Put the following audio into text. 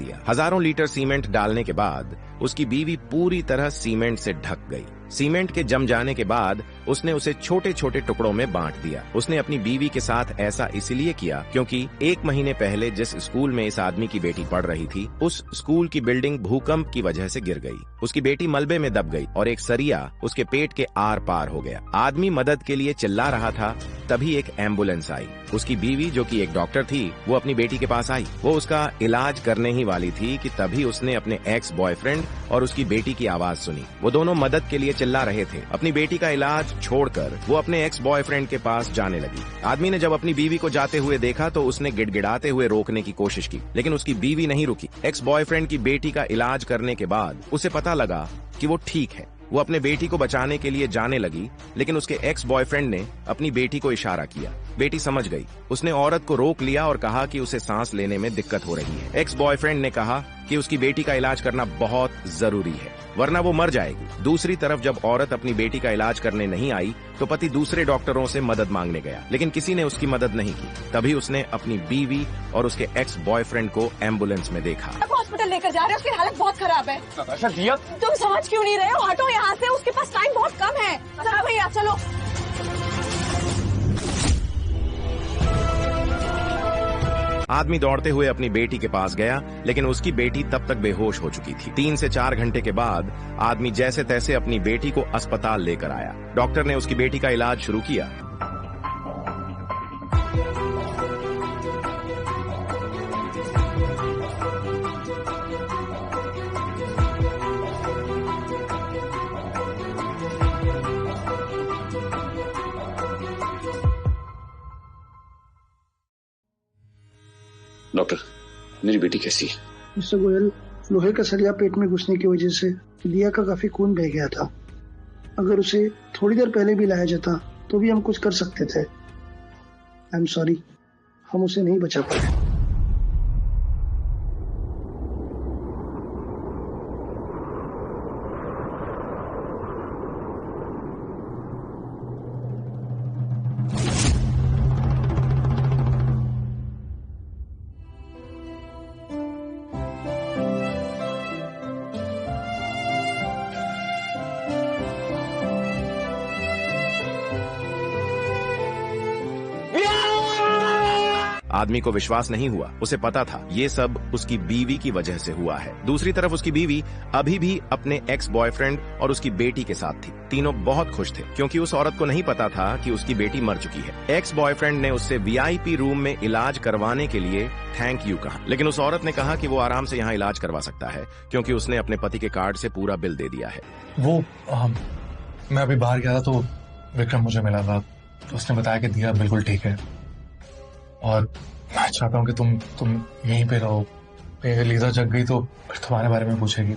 दिया। हजारों litre cement डालने के बाद उसकी बीवी पूरी तरह सीमेंट से ढक गई। सीमेंट के जम जाने के बाद उसने उसे छोटे छोटे टुकड़ों में बांट दिया। उसने अपनी बीवी के साथ ऐसा इसलिए किया क्योंकि 1 महीने पहले जिस स्कूल में इस आदमी की बेटी पढ़ रही थी, उस स्कूल की बिल्डिंग भूकंप की वजह से गिर गई। उसकी बेटी मलबे में दब गई और एक सरिया उसके पेट के आर पार हो गया। आदमी मदद के लिए चिल्ला रहा था, तभी एक एम्बुलेंस आई। उसकी बीवी, जो कि एक डॉक्टर थी, वो अपनी बेटी के पास आई। वो उसका इलाज करने ही वाली थी कि तभी उसने अपने एक्स बॉयफ्रेंड और उसकी बेटी की आवाज सुनी। वो दोनों मदद के लिए चिल्ला रहे थे। अपनी बेटी का इलाज छोड़कर वो अपने एक्स बॉयफ्रेंड के पास जाने लगी। आदमी ने जब अपनी बीवी को जाते हुए देखा तो उसने गिड़गिड़ाते हुए रोकने की कोशिश की, लेकिन उसकी बीवी नहीं रुकी। एक्स बॉयफ्रेंड की बेटी का इलाज करने के बाद उसे पता लगा कि वो ठीक है। वो अपने बेटी को बचाने के लिए जाने लगी, लेकिन उसके एक्स बॉयफ्रेंड ने अपनी बेटी को इशारा किया। बेटी समझ गई। उसने औरत को रोक लिया और कहा कि उसे सांस लेने में दिक्कत हो रही है। एक्स बॉयफ्रेंड ने कहा कि उसकी बेटी का इलाज करना बहुत जरूरी है, वरना वो मर जाएगी। दूसरी तरफ जब औरत अपनी बेटी का इलाज करने नहीं आई तो पति दूसरे डॉक्टरों से मदद मांगने गया, लेकिन किसी ने उसकी मदद नहीं की। तभी उसने अपनी बीवी और उसके एक्स बॉयफ्रेंड को एम्बुलेंस में देखा। हॉस्पिटल लेकर जा रहे हैं, उसकी हालत बहुत खराब है। तुम समझ क्यों नहीं रहे हो? हटो यहाँ से, उसके पास टाइम बहुत कम है। अच्छा भैया चलो। आदमी दौड़ते हुए अपनी बेटी के पास गया, लेकिन उसकी बेटी तब तक बेहोश हो चुकी थी। 3 से 4 घंटे के बाद आदमी जैसे तैसे अपनी बेटी को अस्पताल लेकर आया। डॉक्टर ने उसकी बेटी का इलाज शुरू किया। डॉक्टर, मेरी बेटी कैसी है? मिस्टर गोयल, लोहे का सरिया पेट में घुसने की वजह से दिया का काफी खून बह गया था। अगर उसे थोड़ी देर पहले भी लाया जाता तो भी हम कुछ कर सकते थे। आई एम सॉरी, हम उसे नहीं बचा पाए। आदमी को विश्वास नहीं हुआ। उसे पता था ये सब उसकी बीवी की वजह से हुआ है। दूसरी तरफ उसकी बीवी अभी भी अपने एक्स बॉयफ्रेंड और उसकी बेटी के साथ थी। तीनों बहुत खुश थे क्योंकि उस औरत को नहीं पता था कि उसकी बेटी मर चुकी है। एक्स बॉयफ्रेंड ने उससे वीआईपी रूम में इलाज करवाने के लिए थैंक यू कहा, लेकिन उस औरत ने कहा कि वो आराम से यहाँ इलाज करवा सकता है क्योंकि उसने अपने पति के कार्ड से पूरा बिल दे दिया है। मैं अभी बाहर गया था तो विक्रम मुझे मिला था। उसने बताया कि दिया बिल्कुल ठीक है और मैं चाहता हूँ कि तुम यहीं पे रहो। अगर लीजा जग गई तो फिर तुम्हारे बारे में पूछेगी।